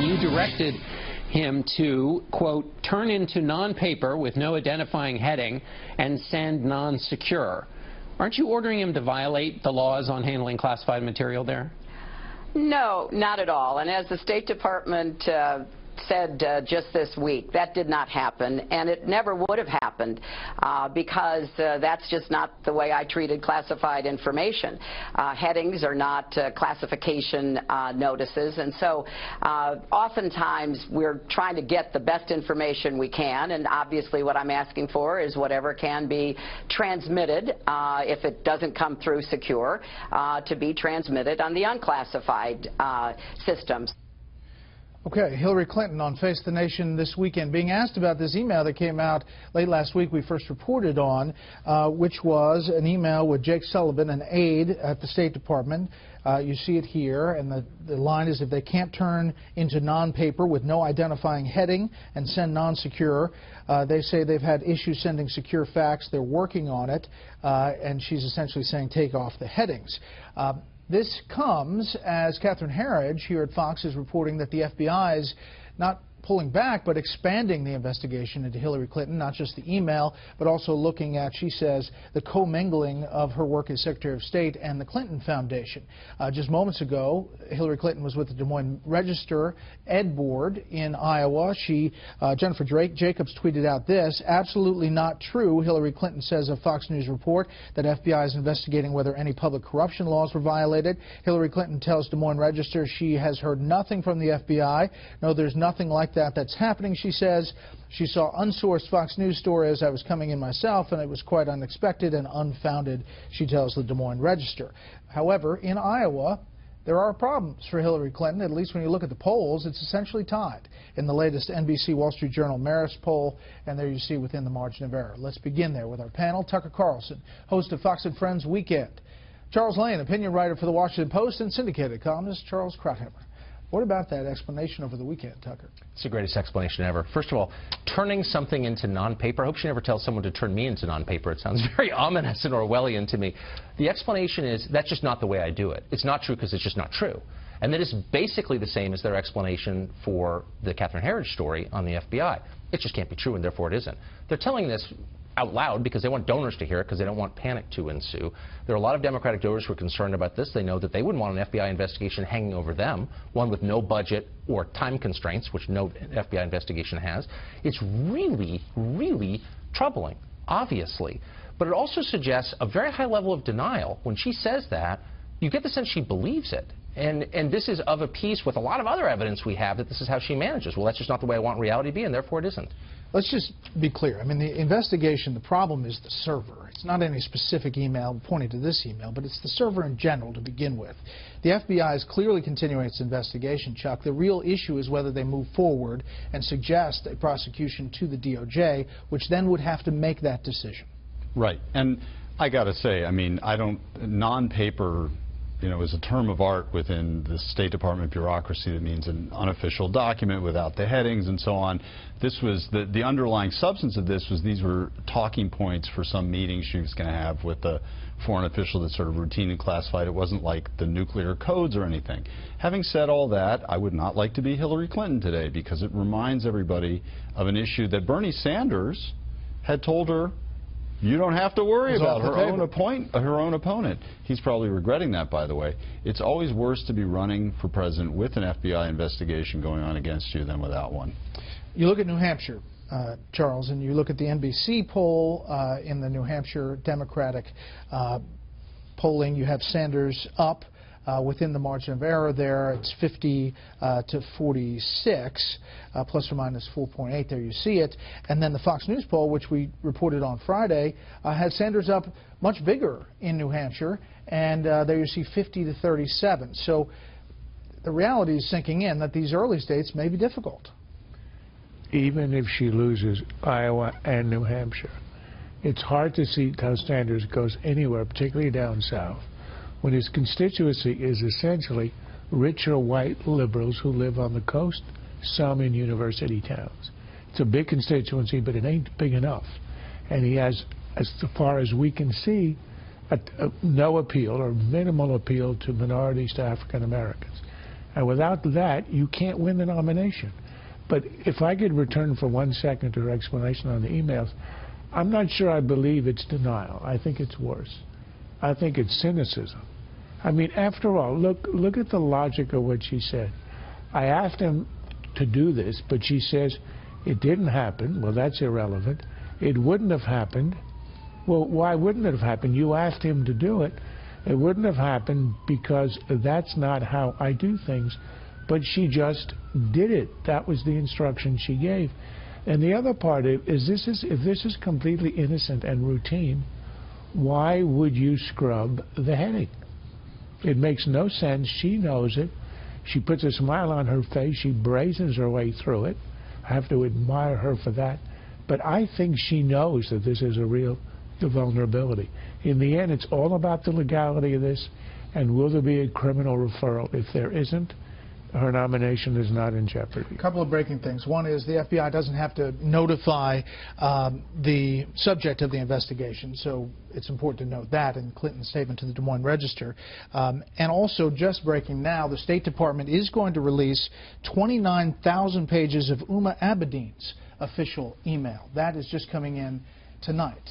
and you directed him to, quote, turn into non-paper with no identifying heading and send non-secure. Aren't you ordering him to violate the laws on handling classified material there? No, not at all. And as the State Department said just this week, that did not happen, and it never would have happened because that's just not the way I treated classified information. Headings are not classification notices, and so oftentimes we're trying to get the best information we can, and obviously what I'm asking for is whatever can be transmitted, if it doesn't come through secure, to be transmitted on the unclassified systems. Okay, Hillary Clinton on Face the Nation this weekend being asked about this email that came out late last week we first reported on, which was an email with Jake Sullivan, an aide at the State Department. You see it here, and the line is, if they can't turn into non-paper with no identifying heading and send non-secure, they say they've had issues sending secure fax. They're working on it, and she's essentially saying take off the headings. This comes as Catherine Herridge here at Fox is reporting that the FBI is not pulling back, but expanding the investigation into Hillary Clinton, not just the email, but also looking at, she says, the commingling of her work as Secretary of State and the Clinton Foundation. Just moments ago, Hillary Clinton was with the Des Moines Register Ed Board in Iowa. Jennifer Jacobs tweeted out this: absolutely not true. Hillary Clinton says of Fox News report that FBI is investigating whether any public corruption laws were violated. Hillary Clinton tells Des Moines Register she has heard nothing from the FBI. No, there's nothing like that's happening, she says. She saw unsourced Fox News story as I was coming in myself, and it was quite unexpected and unfounded, she tells the Des Moines Register. However, in Iowa, there are problems for Hillary Clinton. At least when you look at the polls, it's essentially tied in the latest NBC Wall Street Journal Marist poll, and there you see within the margin of error. Let's begin there with our panel. Tucker Carlson, host of Fox & Friends Weekend. Charles Lane, opinion writer for the Washington Post, and syndicated columnist Charles Krauthammer. What about that explanation over the weekend, Tucker? It's the greatest explanation ever. First of all, turning something into non-paper. I hope she never tells someone to turn me into non-paper. It sounds very ominous and Orwellian to me. The explanation is that's just not the way I do it. It's not true because it's just not true. And that is basically the same as their explanation for the Catherine Herridge story on the FBI. It just can't be true, and therefore it isn't. They're telling this out loud because they want donors to hear it, because they don't want panic to ensue. There are a lot of Democratic donors who are concerned about this. They know that they wouldn't want an FBI investigation hanging over them, one with no budget or time constraints, which no FBI investigation has. It's really, really troubling, obviously. But it also suggests a very high level of denial. When she says that, you get the sense she believes it. And this is of a piece with a lot of other evidence we have that this is how she manages. Well, that's just not the way I want reality to be, and therefore it isn't. Let's just be clear. I mean, the investigation, the problem is the server. It's not any specific email pointing to this email, but it's the server in general to begin with. The FBI is clearly continuing its investigation, Chuck. The real issue is whether they move forward and suggest a prosecution to the DOJ, which then would have to make that decision. Right. And I got to say, I mean, non-paper, is a term of art within the State Department bureaucracy that means an unofficial document without the headings and so on. This was the underlying substance of this was these were talking points for some meeting she was going to have with a foreign official that's sort of routine and classified. It wasn't like the nuclear codes or anything. Having said all that, I would not like to be Hillary Clinton today because it reminds everybody of an issue that Bernie Sanders had told her you don't have to worry about her own opponent. He's probably regretting that, by the way. It's always worse to be running for president with an FBI investigation going on against you than without one. You look at New Hampshire, Charles, and you look at the NBC poll in the New Hampshire Democratic polling. You have Sanders up within the margin of error there. It's 50 to 46, plus or minus 4.8. There you see it. And then the Fox News poll, which we reported on Friday, has Sanders up much bigger in New Hampshire. And there you see 50 to 37. So the reality is sinking in that these early states may be difficult. Even if she loses Iowa and New Hampshire, it's hard to see how Sanders goes anywhere, particularly down south, when his constituency is essentially richer white liberals who live on the coast, some in university towns. It's a big constituency, but it ain't big enough. And he has, as far as we can see, no appeal or minimal appeal to minorities, to African Americans. And without that, you can't win the nomination. But if I could return for 1 second to her explanation on the emails, I'm not sure I believe it's denial. I think it's worse. I think it's cynicism. I mean, after all, look at the logic of what she said. I asked him to do this, but she says it didn't happen. Well, that's irrelevant. It wouldn't have happened. Well, why wouldn't it have happened? You asked him to do it. It wouldn't have happened because that's not how I do things. But she just did it. That was the instruction she gave. And the other part is if this is completely innocent and routine, why would you scrub the heading? It makes no sense. She knows it. She puts a smile on her face. She brazens her way through it. I have to admire her for that. But I think she knows that this is a real vulnerability. In the end, it's all about the legality of this, and will there be a criminal referral? If there isn't, her nomination is not in jeopardy. A couple of breaking things. One is the FBI doesn't have to notify the subject of the investigation, so it's important to note that in Clinton's statement to the Des Moines Register. And also, just breaking now, the State Department is going to release 29,000 pages of Huma Abedin's official email. That is just coming in tonight.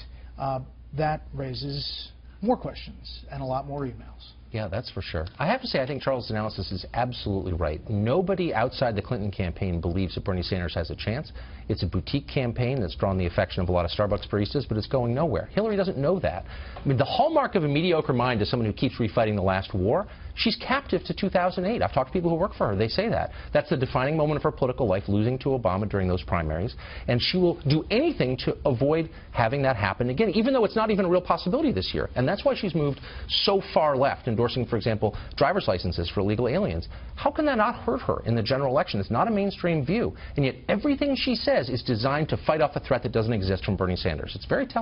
That raises more questions and a lot more emails. Yeah, that's for sure. I have to say, I think Charles' analysis is absolutely right. Nobody outside the Clinton campaign believes that Bernie Sanders has a chance. It's a boutique campaign that's drawn the affection of a lot of Starbucks baristas, but it's going nowhere. Hillary doesn't know that. I mean, the hallmark of a mediocre mind is someone who keeps refighting the last war. She's captive to 2008. I've talked to people who work for her. They say that. That's the defining moment of her political life, losing to Obama during those primaries. And she will do anything to avoid having that happen again, even though it's not even a real possibility this year. And that's why she's moved so far left, endorsing, for example, driver's licenses for illegal aliens. How can that not hurt her in the general election? It's not a mainstream view. And yet everything she says is designed to fight off a threat that doesn't exist from Bernie Sanders. It's very telling.